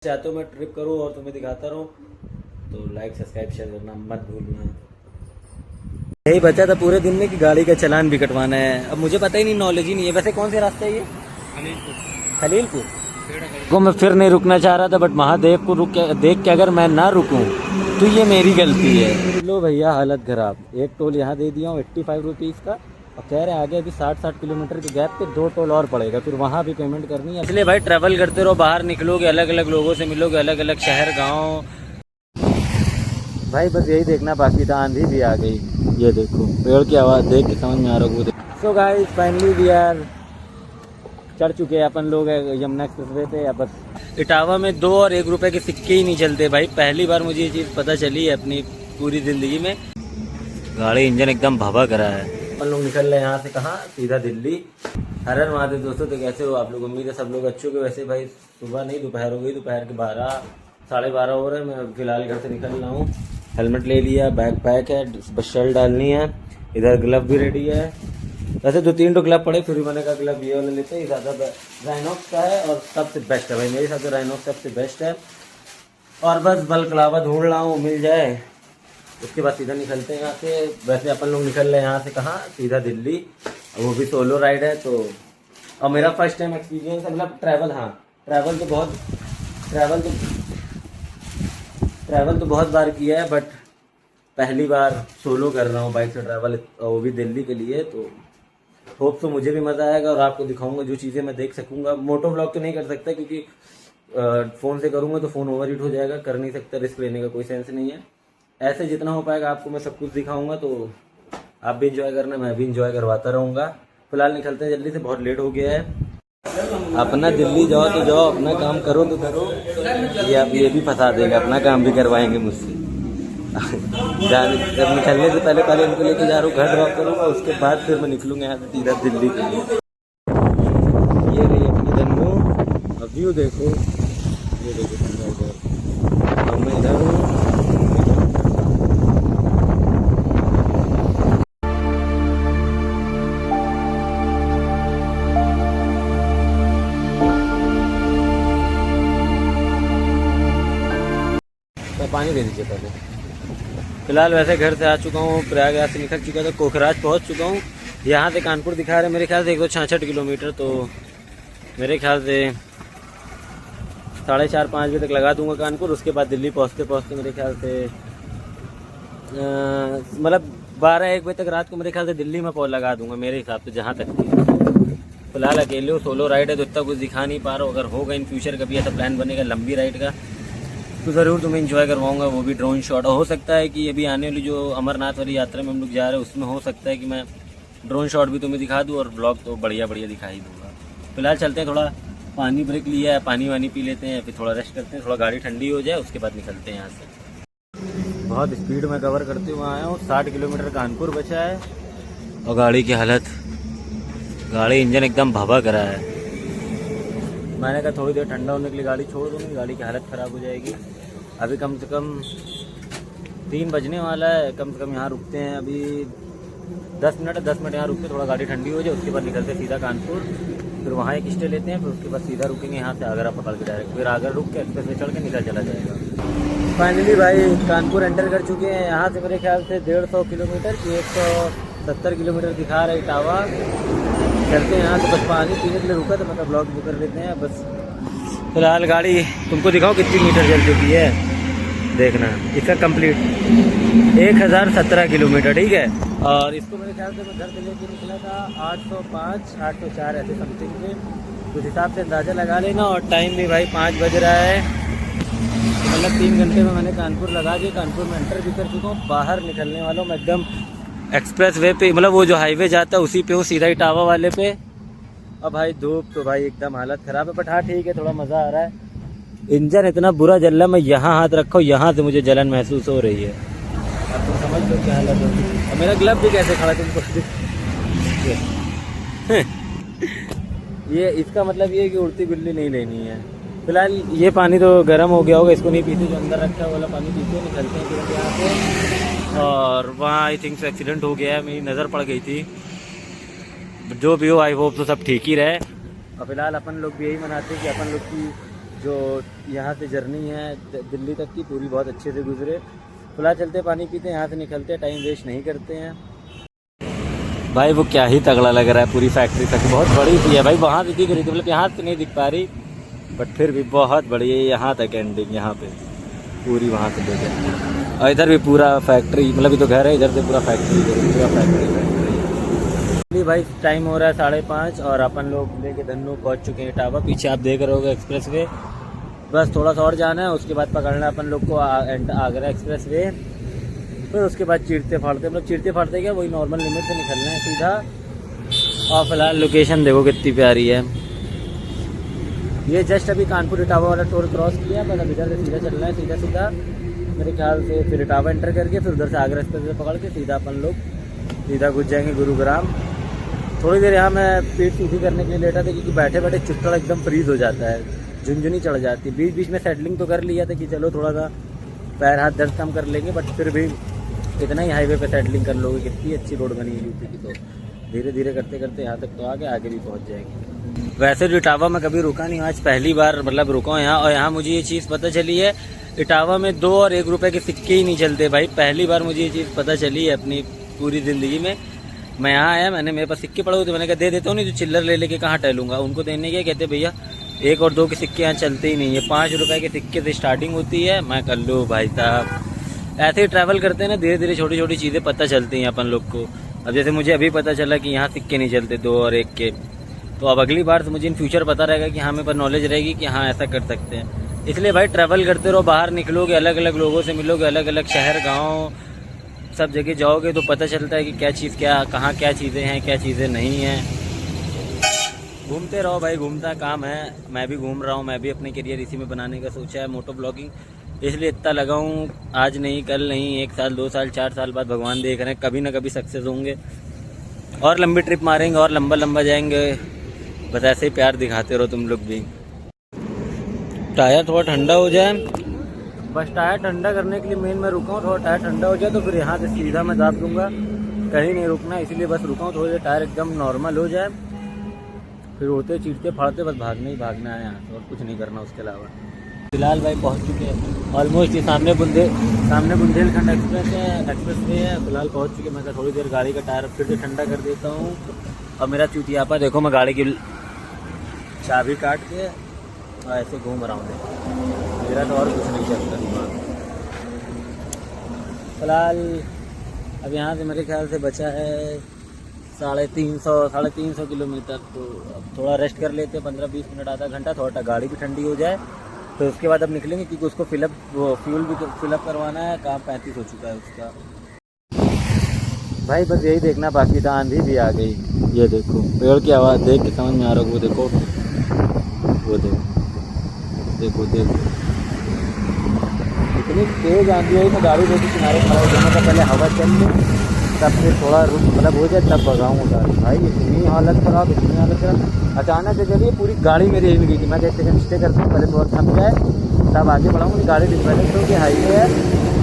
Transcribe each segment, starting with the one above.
चाहते हो मैं ट्रिप करूँ और तुम्हें दिखाता रहूँ तो लाइक सब्सक्राइब शेयर करना मत भूलना। यही बचा था पूरे दिन में कि गाड़ी का चालान भी कटवाना है। अब मुझे पता ही नहीं, नॉलेज ही नहीं है। वैसे कौन से रास्ता है ये? खलीलपुर को मैं फिर नहीं रुकना चाह रहा था, बट महादेव को देख के अगर मैं ना रुकूं तो ये मेरी गलती है। लो भैया हालत खराब। एक टोल यहाँ दे दिया हूँ 85 रुपीज़ का, और कह रहे हैं आगे अभी 60 किलोमीटर के गैप पे 2 टोल और पड़ेगा, फिर वहाँ भी पेमेंट करनी है। इसलिए भाई ट्रैवल करते रहो, बाहर निकलोगे अलग अलग लोगों से मिलोगे, अलग अलग शहर गाँव। भाई बस यही देखना बाकी था। आंधी भी आ गई, ये देखो पेड़ की आवाज़ देख के समझ में आ रहा है। So guys finally we are चढ़ चुके हैं अपन लोग यमुना एक्सप्रेसवे पे। या बस इटावा में 2 और 1 रुपए के सिक्के ही नहीं चलते भाई। पहली बार मुझे ये चीज़ पता चली है अपनी पूरी ज़िंदगी में। गाड़ी इंजन एकदम भभक रहा है। अपन लोग निकल रहे हैं यहाँ से, कहाँ? सीधा दिल्ली। हर हर महादेव दोस्तों। तो कैसे हो आप लोग? उम्मीद है सब लोग अच्छे हो गए। वैसे भाई सुबह नहीं, दोपहर हो गई। दोपहर के 12 हो रहे हैं। मैं फिलहाल घर से निकल रहा हूँ। हेलमेट ले लिया, बैग पैक है, बस शर्ट डालनी है। इधर ग्लव भी रेडी है। वैसे 2-3 तो ग्लव पड़े, फिर भी मैंने कहा ग्लव ये वाला लेते हैं, ज़्यादा राइनॉक्स का है और सबसे बेस्ट है भाई। मेरे हिसाब से राइनॉक्स सबसे बेस्ट है। और बस बलकलावा ढूंढ रहा हूँ, मिल जाए उसके बाद सीधा निकलते हैं यहाँ से। वैसे अपन लोग निकल रहे हैं यहाँ से, कहाँ? सीधा दिल्ली। वो भी सोलो राइड है तो। और मेरा फर्स्ट टाइम एक्सपीरियंस है, मतलब ट्रैवल। हाँ ट्रैवल तो बहुत बार किया है, बट पहली बार सोलो कर रहा हूँ बाइक से ट्रैवल, वो भी दिल्ली के लिए। तो होप तो मुझे भी मज़ा आएगा और आपको दिखाऊंगा जो चीज़ें मैं देख सकूंगा। मोटो व्लॉग तो नहीं कर सकता क्योंकि फ़ोन से करूँगा तो फ़ोन ओवर हीट हो जाएगा, कर नहीं सकता, रिस्क लेने का कोई सेंस नहीं है। ऐसे जितना हो पाएगा आपको मैं सब कुछ दिखाऊंगा, तो आप भी इंजॉय करना, मैं भी इंजॉय करवाता रहूँगा। फिलहाल निकलते हैं जल्दी से, बहुत लेट हो गया है। अपना दिल्ली जाओ तो जाओ, अपना काम करो तो करो, ये भी फंसा देगा, अपना काम भी करवाएंगे मुझसे। जब निकलने से पहले उनको लेके जा रहा हूँ, घर ड्रॉप करूँगा, उसके बाद फिर मैं निकलूँगा यहाँ से सीधा दिल्ली के लिए। ये रही अपनी दन्नू। अब व्यू देखो, ये देखो इधर, मैं इधर हूँ। पानी दे दीजिए पहले। फिलहाल वैसे घर से आ चुका हूँ, प्रयागराज से निकल चुका था, कोखराज पहुँच चुका हूँ। यहाँ से कानपुर दिखा रहे हैं मेरे ख्याल से 166 किलोमीटर, तो मेरे ख्याल से 4:30-5 बजे तक लगा दूंगा कानपुर। उसके बाद दिल्ली पहुँचते मेरे ख्याल से मतलब 12-1 बजे तक रात को मेरे ख्याल से दिल्ली में लगा दूंगा मेरे हिसाब से, जहाँ तक थी। फिलहाल अकेले हो, सोलो राइड है तो इतना कुछ दिखा नहीं पा रहा हूँ। अगर होगा इन फ्यूचर कभी ऐसा प्लान बनेगा लंबी राइड का तो ज़रूर तुम्हें एंजॉय करवाऊंगा, वो भी ड्रोन शॉट। और हो सकता है कि अभी आने वाली जो अमरनाथ वाली यात्रा में हम लोग जा रहे हैं उसमें हो सकता है कि मैं ड्रोन शॉट भी तुम्हें दिखा दूँ और ब्लॉग तो बढ़िया दिखा ही दूँगा। फिलहाल चलते हैं, थोड़ा पानी ब्रेक लिया है, पानी वानी पी लेते हैं, फिर थोड़ा रेस्ट करते हैं, थोड़ा गाड़ी ठंडी हो जाए, उसके बाद निकलते हैं यहाँ से। बहुत स्पीड में कवर करते हुए आया हूँ। 60 किलोमीटर कानपुर बचा है और गाड़ी की हालत, गाड़ी इंजन एकदम भभक रहा है। मैंने कहा थोड़ी देर ठंडा होने के लिए गाड़ी छोड़ दूँगी, गाड़ी की हालत ख़राब हो जाएगी। अभी कम से कम 3 बजने वाला है, कम से कम यहाँ रुकते हैं अभी 10 मिनट यहाँ रुकते, थोड़ा गाड़ी ठंडी हो जाए, उसके बाद निकलते सीधा कानपुर। फिर वहाँ एक स्टे लेते हैं, फिर उसके बाद सीधा रुकेंगे यहाँ से आगरा पकड़ के डायरेक्ट, फिर आगरा रुक के एक्सप्रेस में चढ़ के निकल चला जाएगा। फाइनली भाई कानपुर एंटर कर चुके हैं। यहाँ से मेरे ख्याल से 150 किलोमीटर की 170 किलोमीटर दिखा रहा है इटावा। चलते हैं यहाँ से, बस पानी पीने के लिए रुका तो मतलब ब्लॉग बुक कर लेते हैं बस। फिलहाल गाड़ी तुमको दिखाओ कितनी मीटर चल चुकी है, देखना इसका कंप्लीट 1017 किलोमीटर, ठीक है। और इसको मेरे ख्याल से मैं घर से लेके निकला था 805 804 ऐसे समथिंग पे, उस हिसाब से अंदाज़ा लगा लेना। और टाइम भी भाई 5 बज रहा है, मतलब 3 घंटे में मैंने कानपुर लगा के कानपुर में एंटर भी कर चुका हूँ। बाहर निकलने वाला हूँ मैं एकदम एक्सप्रेस वे पे, मतलब वो जो हाईवे जाता है उसी पे हूँ, सीधा इटावा वाले पे। अब भाई धूप तो भाई एकदम हालत ख़राब है, बट हाँ ठीक है, थोड़ा मज़ा आ रहा है। इंजन इतना बुरा जल रहा है, मैं यहाँ हाथ रखा हूँ, यहाँ से मुझे जलन महसूस हो रही है। अब तुम समझ लो क्या हालत होगी। और मेरा ग्लव भी कैसे खड़ा तुमको ये इसका मतलब ये है कि उड़ती बिल्ली नहीं लेनी है। फिलहाल ये पानी तो गर्म हो गया होगा, इसको नहीं पीते, जो अंदर रखा है वाला पानी पीते, निकलते हैं तुरंत यहाँ से। और वहाँ आई थिंक एक्सीडेंट हो गया है, मेरी नज़र पड़ गई थी। जो भी हो आई होप तो सब ठीक ही रहे। और फिलहाल अपन लोग भी यही मनाते हैं कि अपन लोग की जो यहाँ से जर्नी है दिल्ली तक की पूरी बहुत अच्छे से गुजरे। फिलहाल चलते पानी पीते हैं, यहाँ से निकलते हैं, टाइम वेस्ट नहीं करते हैं। भाई वो क्या ही तगड़ा लग रहा है, पूरी फैक्ट्री तक बहुत बड़ी सी है भाई, वहाँ से दिख रही थी, मतलब यहाँ से नहीं दिख पा रही बट फिर भी बहुत बड़ी है। यहाँ तक एंडिंग यहाँ पे पूरी वहाँ से देखे, और इधर भी पूरा फैक्ट्री, मतलब ये तो घर है, इधर से पूरा फैक्ट्री, पूरा फैक्ट्री। भाई टाइम हो रहा है 5:30 और अपन लोग लेके धन्नू पहुँच चुके हैं इटावा। पीछे आप देख रहे होगे एक्सप्रेस वे, बस थोड़ा सा और जाना है, उसके बाद पकड़ना है अपन लोग को आगरा एक्सप्रेस वे। फिर उसके बाद चीरते फाड़ते, मतलब चीरते फाड़ते क्या, वही नॉर्मल लिमिट से निकलना है सीधा। और फिलहाल लोकेशन देखो कितनी प्यारी है। ये जस्ट अभी कानपुर इटावा वाला टोल क्रॉस किया, बस अब इधर से सीधा चलना है, सीधा सीधा मेरे ख्याल से। फिर इटावा एंटर करके फिर उधर से आगरा एक्सप्रेस वे पकड़ के सीधा अपन लोग सीधा घुस जाएंगे गुरुग्राम। थोड़ी देर यहाँ मैं पीठ सीधी करने के लिए लेटा था, क्योंकि बैठे बैठे चुट्टा एकदम फ्रीज हो जाता है, झुनझुनी चढ़ जाती है। बीच बीच में सेटलिंग तो कर लिया था कि चलो थोड़ा सा पैर हाथ दर्द कम कर लेंगे, बट फिर भी इतना ही हाईवे पे सेटलिंग कर लोगे। कितनी अच्छी रोड बनी है यूपी की, तो धीरे धीरे करते करते यहाँ तक तो आगे भी पहुँच जाएंगे। वैसे जो इटावा में कभी रुका नहीं, आज पहली बार मतलब रुका हूँ यहाँ। और यहाँ मुझे ये चीज़ पता चली है, इटावा में 2 और 1 रुपये के सिक्के ही नहीं चलते भाई। पहली बार मुझे ये चीज़ पता चली है अपनी पूरी ज़िंदगी में। मैं यहाँ आया, मैंने मेरे पास सिक्के पड़े हुए थे, मैंने कहा दे देता हूँ, नहीं तो चिल्लर ले लेके कहाँ टहलूंगा। उनको देने के कहते भैया 1 और 2 के सिक्के यहाँ चलते ही नहीं है, 5 रुपए के सिक्के से स्टार्टिंग होती है। मैं कर लूँ भाई साहब, ऐसे ही ट्रैवल करते हैं ना, धीरे धीरे छोटी छोटी चीज़ें पता चलती हैं अपन लोग को। अब जैसे मुझे अभी पता चला कि यहाँ सिक्के नहीं चलते 2 और 1 के, तो अब अगली बार से मुझे इन फ्यूचर पता रहेगा कि हाँ मेरे पर नॉलेज रहेगी कि हाँ ऐसा कर सकते हैं। इसलिए भाई ट्रैवल करते रहो, बाहर निकलोगे, अलग अलग लोगों से मिलोगे, अलग अलग शहर गाँव सब जगह जाओगे तो पता चलता है कि क्या चीज़ क्या, कहाँ क्या चीज़ें हैं, क्या चीज़ें नहीं हैं। घूमते रहो भाई, घूमता काम है। मैं भी घूम रहा हूँ, मैं भी अपने करियर इसी में बनाने का सोचा है, मोटो ब्लॉगिंग। इसलिए इतना लगा हूँ, आज नहीं कल नहीं, 1 साल 2 साल 4 साल बाद भगवान देख रहे हैं, कभी ना कभी सक्सेस होंगे और लंबी ट्रिप मारेंगे और लंबा लंबा जाएंगे। बस ऐसे ही प्यार दिखाते रहो तुम लोग भी। टायर थोड़ा ठंडा हो जाए, बस टायर ठंडा करने के लिए मेन मैं रुका हूँ। थोड़ा टायर ठंडा हो जाए तो फिर यहाँ से सीधा मैं दाब दूंगा, कहीं नहीं रुकना, इसीलिए बस रुका हूँ। थोड़ी देर टायर एकदम नॉर्मल हो जाए, फिर होते चीरते फाड़ते बस भागना ही भागना है यहाँ से, और कुछ नहीं करना उसके अलावा। फिलहाल भाई पहुँच चुके हैं ऑलमोस्ट, ये सामने बुंदेलखंड एक्सप्रेस वे है। फिलहाल पहुँच चुके, मैं थोड़ी देर गाड़ी का टायर फिर से ठंडा कर देता हूँ। और मेरा चुतियापा देखो, मैं गाड़ी की चाबी काट के और ऐसे घूम रहा हूँ, मेरा तो और कुछ नहीं चलता दिमाग। फिलहाल अब यहाँ से मेरे ख्याल से बचा है 350 किलोमीटर, तो अब थोड़ा रेस्ट कर लेते हैं, 15-20 मिनट आधा घंटा, थोड़ा गाड़ी भी ठंडी हो जाए तो उसके बाद अब निकलेंगे, क्योंकि उसको फ्यूल भी फिलअप करवाना है। काम 35 हो चुका है उसका। भाई बस यही देखना बाकी था, आंधी भी आ गई। ये देखो पेड़ की आवाज़ देख के समझ में आ रहा है, वो देखो देखो इतनी तेज आंधी आई, मैं गाड़ी लेके किनारे खड़ा हो जाऊँगा, तो पहले हवा चल ले, तब फिर थोड़ा रुक मतलब हो जाए तब भगाऊँ गाड़ी। भाई इतनी हालत ख़राब, अचानक से चलिए पूरी गाड़ी मेरी हिल गई थी। मैं 1 सेकंड स्टे करता हूँ, पहले थोड़ा थम जाए तब आगे बढ़ाऊँगी। गाड़ी डिस्पैलेंस होगी, हाईवे है,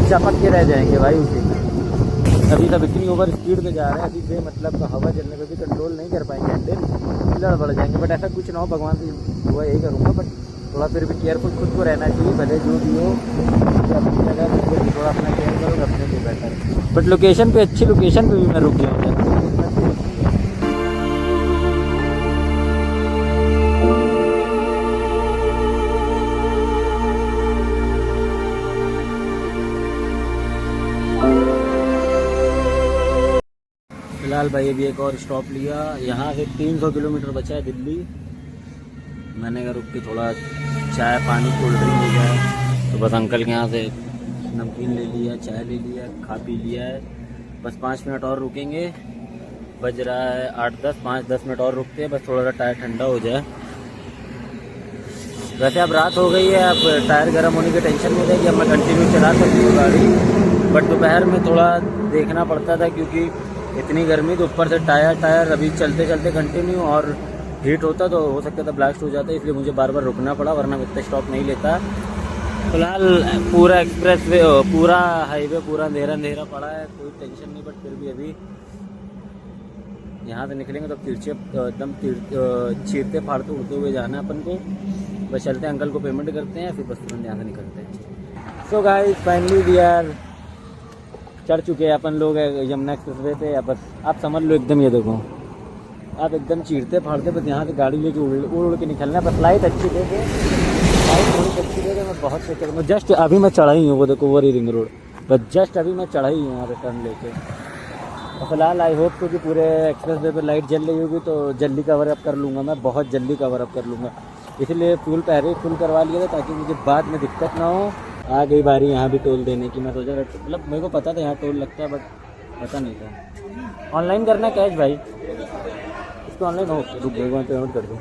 चपक के रह जाएंगे भाई उसी में। अभी सब इतनी ओवर स्पीड पे जा रहे हैं, अभी से मतलब हवा चलने पे भी कंट्रोल नहीं कर पाएंगे, हैंडल लड़ जाएंगे। बट ऐसा कुछ ना हो, भगवान से दुआ यही करूँगा। बट थोड़ा फिर भी केयरफुल खुद को रहना चाहिए, भले जो भी हो अपनी जगह थोड़ा अपना केयर करो, अपने लिए बेटर। बट लोकेशन पे, अच्छी लोकेशन पे भी मैं रुक गया हूँ। फिलहाल भाई अभी एक और स्टॉप लिया, यहाँ से 300 किलोमीटर बचा है दिल्ली। मैंने कहा रुक के थोड़ा चाय पानी कोल्ड ड्रिंक हो जाए, तो बस अंकल के यहाँ से नमकीन ले लिया, चाय ले लिया, खा पी लिया है। बस 5 मिनट और रुकेंगे, बज रहा है 8-10, 5-10 मिनट और रुकते हैं, बस थोड़ा सा टायर ठंडा हो जाए। वैसे अब रात हो गई है, अब टायर गर्म होने की टेंशन नहीं रहेगी, अब मैं कंटिन्यू चला सकती हूँ गाड़ी। बट दोपहर में थोड़ा देखना पड़ता था, क्योंकि इतनी गर्मी, तो ऊपर से टायर अभी चलते चलते कंटिन्यू, और हीट होता तो हो सकता था ब्लास्ट हो जाता, इसलिए मुझे बार बार रुकना पड़ा, वरना इतना स्टॉप नहीं लेता। फिलहाल पूरा एक्सप्रेस वे, पूरा हाईवे पूरा अंधेरा पड़ा है, कोई टेंशन नहीं। बट फिर भी अभी यहाँ से निकलेंगे तो एकदम चीरते फाड़ते उड़ते हुए जाना है अपन को। बस चलते हैं, अंकल को पेमेंट करते हैं, फिर बस तुरंत यहाँ से निकलते हैं। So guys finally we are चढ़ चुके हैं अपन लोग यमुना एक्सप्रेसवे पे। या बस आप समझ लो एकदम, ये देखो आप एकदम चीरते फाड़ते, बस यहाँ से गाड़ी लेके उड़ के निकलना है। बस लाइट अच्छी दे दे, लाइट थोड़ी अच्छी दे दे, मैं बहुत से चढ़ूँगा। जस्ट अभी मैं चढ़ा ही हूँ, वो देखो वो रिंग रोड, बस जस्ट अभी मैं चढ़ा ही हूँ यहाँ पे टर्न लेके। और फिलहाल आई होप तो कि पूरे एक्सप्रेस वे पर लाइट जल रही होगी तो जल्दी कवर अप कर लूँगा, मैं बहुत जल्दी कवर अप कर लूँगा। इसलिए फ्यूल पहले फुल करवा लिया था ताकि मुझे बाद में दिक्कत ना हो। आ गई बारी यहाँ भी टोल देने की। मैं सोचा मतलब मेरे को पता था यहाँ टोल लगता है, बट पता नहीं था। ऑनलाइन करना कैश भाई, इसको ऑनलाइन हो, रुक गए मैं पेमेंट कर दूँ।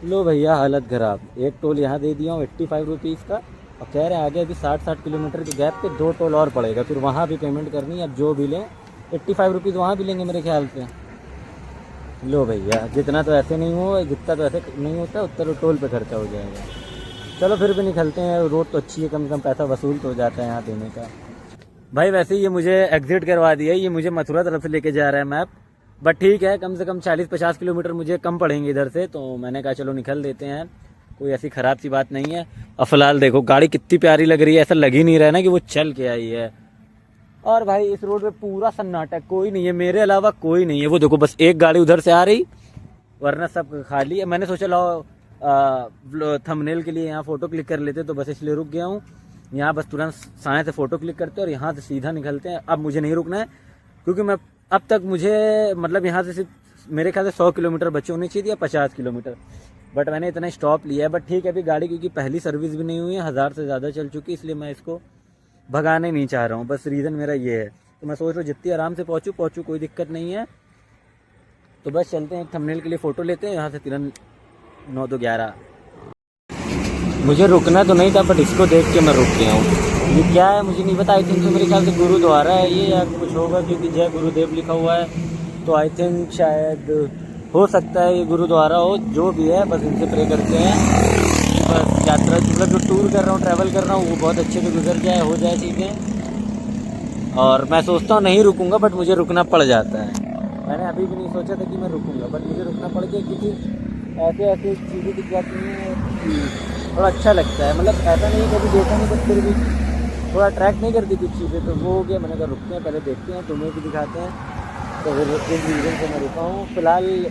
लो भैया हालत ख़राब, एक टोल यहाँ दे दिया हूँ 85 रुपीज़ का, और कह रहे हैं आगे अभी 60 किलोमीटर के गैप पे 2 टोल और पड़ेगा, फिर वहाँ भी पेमेंट करनी है। अब जो भी लें 85 रुपीज़ वहाँ भी लेंगे मेरे ख्याल से। लो भैया जितना तो ऐसे नहीं हो, जितना तो ऐसे नहीं होता उतना तो टोल पे खर्चा हो जाएगा। चलो फिर भी निकलते हैं, रोड तो अच्छी है, कम से कम पैसा वसूल तो हो जाता है यहाँ देने का। भाई वैसे ये मुझे एग्जिट करवा दिया, ये मुझे मथुरा तरफ से लेके जा रहा है मैप, बट ठीक है कम से कम 40-50 किलोमीटर मुझे कम पड़ेंगे इधर से, तो मैंने कहा चलो निकल देते हैं, कोई ऐसी ख़राब सी बात नहीं है। और फिलहाल देखो गाड़ी कितनी प्यारी लग रही है, ऐसा लग ही नहीं रहा है ना कि वो चल के आई है। और भाई इस रोड पे पूरा सन्नाटा, कोई नहीं है मेरे अलावा, कोई नहीं है। वो देखो बस एक गाड़ी उधर से आ रही, वरना सब खाली है। मैंने सोचा लाओ थंबनेल के लिए यहाँ फ़ोटो क्लिक कर लेते, तो बस इसलिए रुक गया हूँ यहाँ। बस तुरंत साए से फ़ोटो क्लिक करते हैं और यहाँ से सीधा निकलते हैं। अब मुझे नहीं रुकना है, क्योंकि मैं अब तक मुझे मतलब यहाँ से सिर्फ मेरे ख्याल से 100 किलोमीटर बचे होने चाहिए या 50 किलोमीटर, बट मैंने इतना स्टॉप लिया है। बट ठीक है, अभी गाड़ी क्योंकि पहली सर्विस भी नहीं हुई है, 1000 से ज़्यादा चल चुकी, इसलिए मैं इसको भगाने नहीं चाह रहा हूँ, बस रीज़न मेरा ये है। तो मैं सोच रहा हूँ जितनी आराम से पहुँचूँ कोई दिक्कत नहीं है। तो बस चलते हैं, थंबनेल के लिए फ़ोटो लेते हैं यहाँ से तुरंत 9 तो 11। मुझे रुकना तो नहीं था, बट इसको देख के मैं रुक गया हूँ। ये क्या है मुझे नहीं पता, आई थिंक तो मेरे ख्याल से गुरुद्वारा है ये या कुछ होगा, क्योंकि जय गुरुदेव लिखा हुआ है, तो आई थिंक शायद हो सकता है ये गुरुद्वारा हो। जो भी है बस इनसे प्रे करते हैं, बस यात्रा मतलब जो टूर कर रहा हूँ, ट्रैवल कर रहा हूँ, वो बहुत अच्छे से गुजर जाए, हो जाए चीज़ें। और मैं सोचता हूँ नहीं रुकूंगा, बट मुझे रुकना पड़ जाता है। मैंने अभी भी नहीं सोचा था कि मैं रुकूंगा, बट मुझे रुकना पड़ गया, क्योंकि ऐसे चीज़ें दिख जाती हैं, थोड़ा अच्छा लगता है। मतलब ऐसा नहीं कभी देखा नहीं, बट फिर भी थोड़ा अट्रैक्ट नहीं करती कुछ चीज़ें, तो वो हो गया। मैंने कहा रुकते हैं, पहले देखते हैं, तुम्हें भी दिखाते हैं। तो फिर इस रीज़न से मैं रुका हूँ। फिलहाल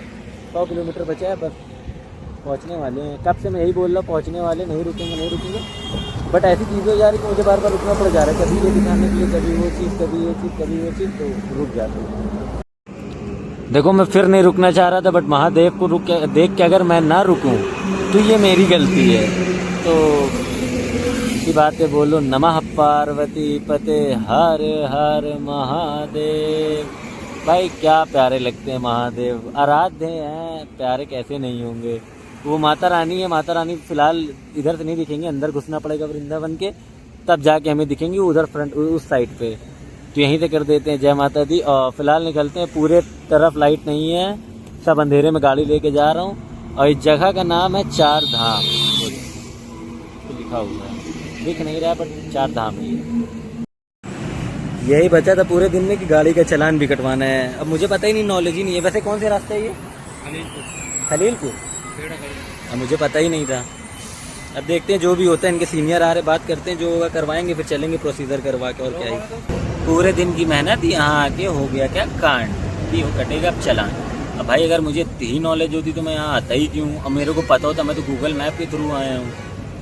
100 किलोमीटर बचा है, बस पहुँचने वाले हैं। कब से मैं यही बोल रहा हूँ पहुँचने वाले, नहीं रुकेंगे नहीं रुकेंगे, बट ऐसी चीज़ें हो जा रही कि मुझे बार बार रुकना पड़ जा रहा है। कभी ये दिखाने के लिए, कभी वो चीज़, कभी ये चीज़, कभी वो चीज़, तो रुक जाते हैं। देखो मैं फिर नहीं रुकना चाह रहा था, बट महादेव को देख के अगर मैं ना रुकूं तो ये मेरी गलती है। तो इसी बात पे बोलो, नमः पार्वती पते हर हर महादेव। भाई क्या प्यारे लगते हैं महादेव, आराध्य हैं, प्यारे कैसे नहीं होंगे। वो माता रानी है, माता रानी फिलहाल इधर से नहीं दिखेंगे, अंदर घुसना पड़ेगा वृंदावन के, तब जाके हमें दिखेंगे उधर फ्रंट उस साइड पे। तो यहीं से कर देते हैं जय माता दी। और फिलहाल निकलते हैं, पूरे तरफ लाइट नहीं है, सब अंधेरे में गाड़ी लेके जा रहा हूँ। और इस जगह का नाम है 4 धाम, तो लिखा हुआ है, दिख नहीं रहा बट 4 धाम ही है। यही बचा था पूरे दिन में कि गाड़ी का चालान भी कटवाना है। अब मुझे पता ही नहीं, नॉलेज ही नहीं है। वैसे कौन से रास्ता है ये? खलीलपुर। अब मुझे पता ही नहीं था। अब देखते हैं जो भी होता है, इनके सीनियर आ रहे, बात करते हैं, जो होगा करवाएंगे, फिर चलेंगे प्रोसीजर करवा के। और क्या है, पूरे दिन की मेहनत यहाँ आके हो गया क्या कांड, कि वो कटेगा अब चालान। अब भाई अगर मुझे इतनी नॉलेज होती तो मैं यहाँ आता ही क्यों। अब मेरे को पता होता, मैं तो गूगल मैप के थ्रू आया हूँ,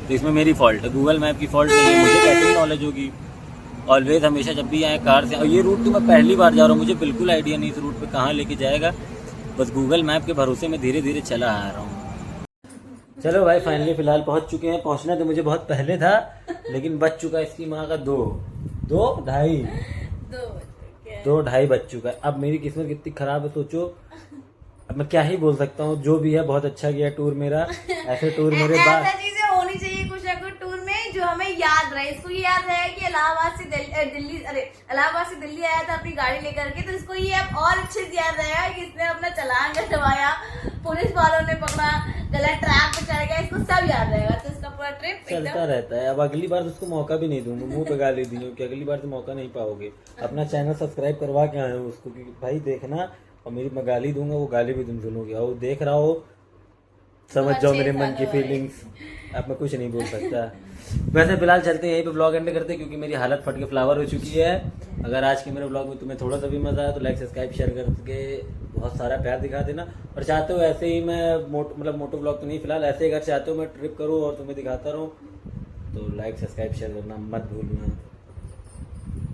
तो इसमें मेरी फॉल्ट है, गूगल मैप की फॉल्ट नहीं है। मुझे कैसे नॉलेज होगी? ऑलवेज हमेशा जब भी आए कार से। और ये रूट तो मैं पहली बार जा रहा हूँ, मुझे बिल्कुल आइडिया नहीं इस रूट पे कहाँ लेके जाएगा। बस गूगल मैप के भरोसे में धीरे धीरे चला आ रहा हूँ। चलो भाई फाइनली फिलहाल पहुँच चुके हैं। पहुँचना तो मुझे बहुत पहले था, लेकिन बच चुका इसकी माँ का 2:30 बज चुका है। अब मेरी किस्मत कितनी खराब है सोचो। अब मैं क्या ही बोल सकता हूँ, जो भी है बहुत अच्छा गया टूर मेरा। ऐसे टूर मेरे बाद चीजें होनी चाहिए कुछ ना कुछ टूर में जो हमें याद रहे। इसको ये याद रहे कि इलाहाबाद से दिल्ली आया था अपनी गाड़ी लेकर के, तो इसको ये अब और अच्छे से याद रहेगा कि इसने अपना चालान कटवाया, पुलिस वालों ने पकड़ा, गलत ट्रैक पे चढ़ गया, इसको सब याद रहेगा। तो इसका पूरा ट्रिप चलता रहता है। अब अगली बार उसको मौका भी नहीं दूंगा, मुंह पे गाली दी हूँ कि अगली बार तो मौका नहीं पाओगे। अपना चैनल सब्सक्राइब करवा के आए हो उसको, क्योंकि भाई देखना, और मेरी मैं गाली दूंगा, वो गाली भी तुम सुनोगे। और देख रहा हो समझ तो जाओ अच्छे मेरे मन की सालों वाले। फीलिंग्स। अब मैं कुछ नहीं बोल सकता। वैसे फिलहाल चलते हैं यहीं पे ब्लॉग एंड करते हैं क्योंकि मेरी हालत फट के फ्लावर हो चुकी है। अगर आज के मेरे ब्लॉग में तुम्हें थोड़ा सा भी मजा आया तो लाइक सब्सक्राइब शेयर करके बहुत सारा प्यार दिखा देना। और चाहते हो ऐसे ही मैं मोटो ब्लॉग तो नहीं, फिलहाल ऐसे ही अगर चाहते हो मैं ट्रिप करूँ और तुम्हें दिखाता रहूँ तो लाइक सब्सक्राइब शेयर करना मत भूलना।